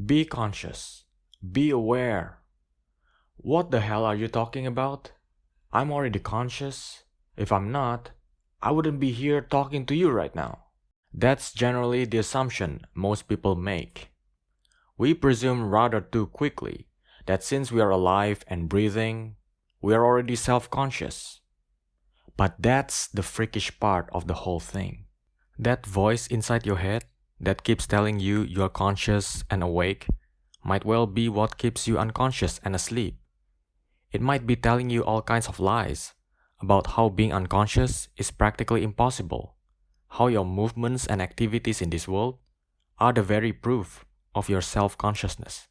Be conscious. Be aware. What the hell are you talking about? I'm already conscious. If I'm not, I wouldn't be here talking to you right now. That's generally the assumption most people make. We presume rather too quickly that since we are alive and breathing, we are already self-conscious. But that's the freakish part of the whole thing. That voice inside your head that keeps telling you you're conscious and awake might well be what keeps you unconscious and asleep. It might be telling you all kinds of lies about how being unconscious is practically impossible, how your movements and activities in this world are the very proof of your self-consciousness.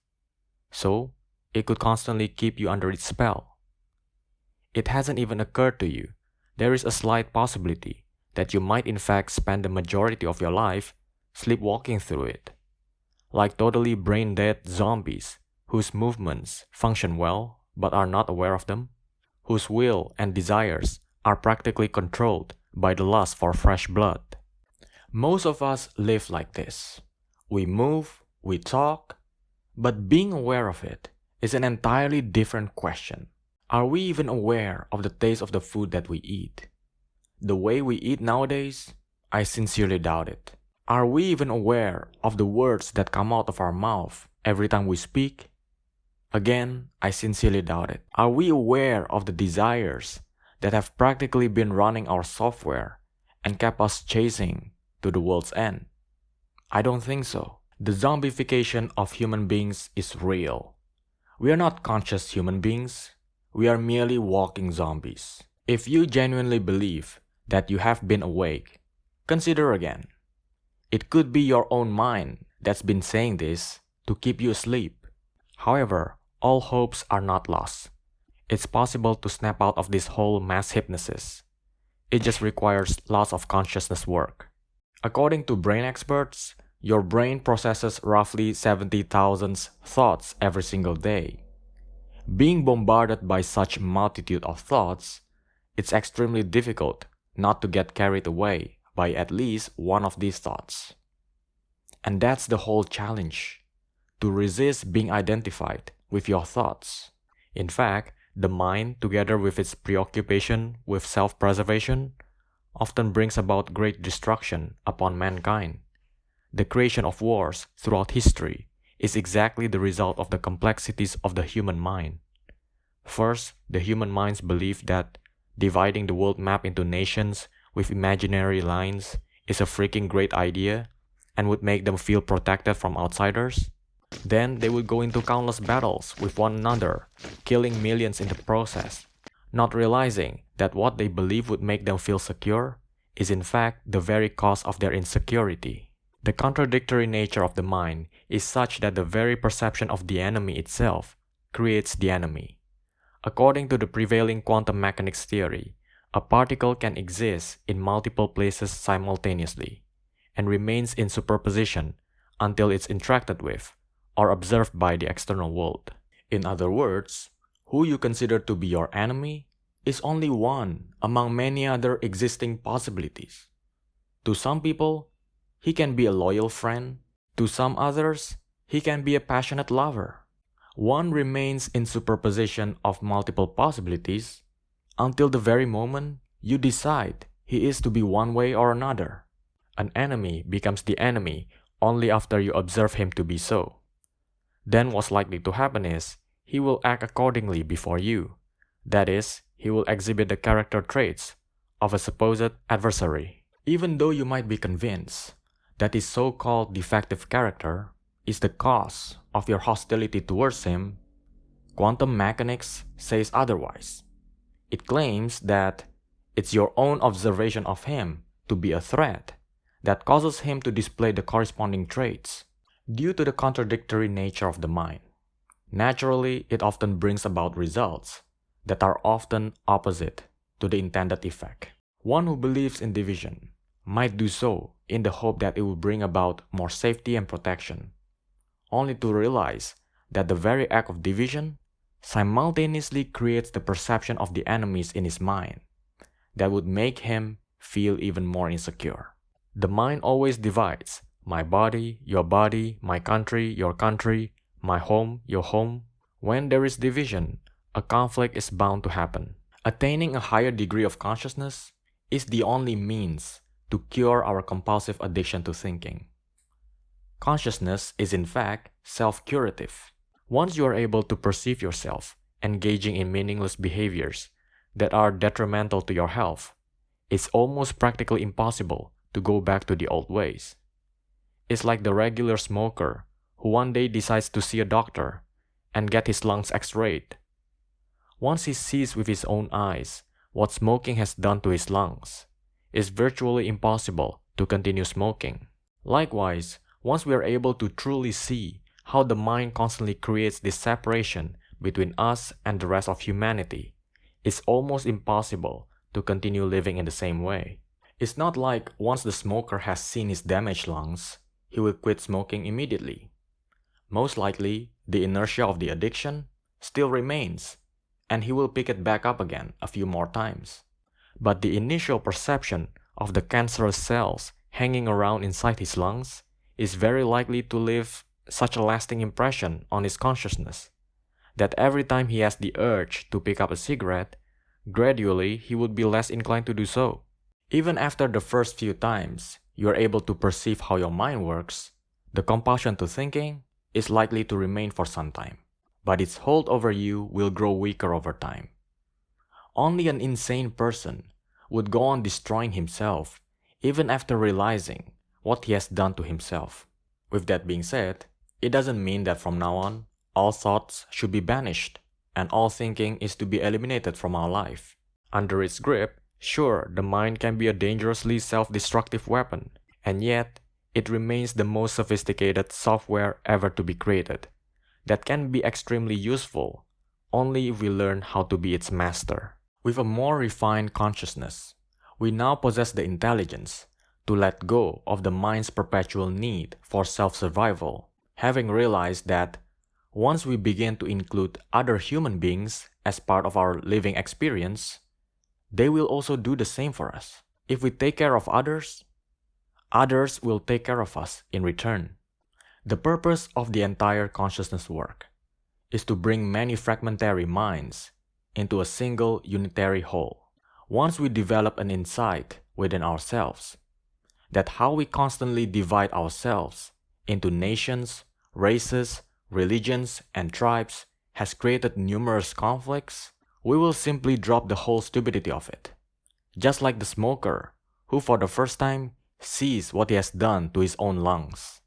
So, it could constantly keep you under its spell. It hasn't even occurred to you. There is a slight possibility that you might in fact spend the majority of your life sleepwalking through it. Like totally brain-dead zombies whose movements function well but are not aware of them, whose will and desires are practically controlled by the lust for fresh blood. Most of us live like this. We move, we talk, but being aware of it is an entirely different question. Are we even aware of the taste of the food that we eat? The way we eat nowadays, I sincerely doubt it. Are we even aware of the words that come out of our mouth every time we speak? Again, I sincerely doubt it. Are we aware of the desires that have practically been running our software and kept us chasing to the world's end? I don't think so. The zombification of human beings is real. We are not conscious human beings. We are merely walking zombies. If you genuinely believe that you have been awake, consider again. It could be your own mind that's been saying this to keep you asleep. However, all hopes are not lost. It's possible to snap out of this whole mass hypnosis. It just requires lots of consciousness work. According to brain experts, your brain processes roughly 70,000 thoughts every single day. Being bombarded by such multitude of thoughts, it's extremely difficult not to get carried away by at least one of these thoughts. And that's the whole challenge, to resist being identified with your thoughts. In fact, the mind, together with its preoccupation with self-preservation, often brings about great destruction upon mankind. The creation of wars throughout history is exactly the result of the complexities of the human mind. First, the human minds believed that dividing the world map into nations with imaginary lines is a freaking great idea and would make them feel protected from outsiders. Then they would go into countless battles with one another, killing millions in the process, not realizing that what they believe would make them feel secure is in fact the very cause of their insecurity. The contradictory nature of the mind is such that the very perception of the enemy itself creates the enemy. According to the prevailing quantum mechanics theory, a particle can exist in multiple places simultaneously and remains in superposition until it's interacted with or observed by the external world. In other words, who you consider to be your enemy is only one among many other existing possibilities. To some people, he can be a loyal friend. To some others, he can be a passionate lover. One remains in superposition of multiple possibilities until the very moment you decide he is to be one way or another. An enemy becomes the enemy only after you observe him to be so. Then what's likely to happen is he will act accordingly before you. That is, he will exhibit the character traits of a supposed adversary. Even though you might be convinced that his so-called defective character is the cause of your hostility towards him, quantum mechanics says otherwise. It claims that it's your own observation of him to be a threat that causes him to display the corresponding traits. Due to the contradictory nature of the mind, naturally it often brings about results that are often opposite to the intended effect. One who believes in division might do so in the hope that it will bring about more safety and protection, only to realize that the very act of division simultaneously creates the perception of the enemies in his mind that would make him feel even more insecure. The mind always divides My body, my country, your country, my home, your home. When there is division, a conflict is bound to happen. Attaining a higher degree of consciousness is the only means to cure our compulsive addiction to thinking. Consciousness is in fact self-curative. Once you are able to perceive yourself engaging in meaningless behaviors that are detrimental to your health, it's almost practically impossible to go back to the old ways. It's like the regular smoker who one day decides to see a doctor and get his lungs x-rayed. Once he sees with his own eyes what smoking has done to his lungs, it's virtually impossible to continue smoking. Likewise, once we are able to truly see how the mind constantly creates this separation between us and the rest of humanity, it's almost impossible to continue living in the same way. It's not like once the smoker has seen his damaged lungs, he will quit smoking immediately. Most likely, the inertia of the addiction still remains, and he will pick it back up again a few more times. But the initial perception of the cancerous cells hanging around inside his lungs is very likely to leave such a lasting impression on his consciousness that every time he has the urge to pick up a cigarette, gradually he would be less inclined to do so. Even after the first few times you are able to perceive how your mind works, the compulsion to thinking is likely to remain for some time, but its hold over you will grow weaker over time. Only an insane person would go on destroying himself even after realizing what he has done to himself. With that being said, it doesn't mean that from now on, all thoughts should be banished and all thinking is to be eliminated from our life. Under its grip, sure, the mind can be a dangerously self-destructive weapon, and yet it remains the most sophisticated software ever to be created, that can be extremely useful only if we learn how to be its master. With a more refined consciousness, we now possess the intelligence to let go of the mind's perpetual need for self-survival, having realized that once we begin to include other human beings as part of our living experience, they will also do the same for us. If we take care of others, others will take care of us in return. The purpose of the entire consciousness work is to bring many fragmentary minds into a single unitary whole. Once we develop an insight within ourselves that how we constantly divide ourselves into nations, races, religions, and tribes has created numerous conflicts, we will simply drop the whole stupidity of it. Just like the smoker, who for the first time sees what he has done to his own lungs.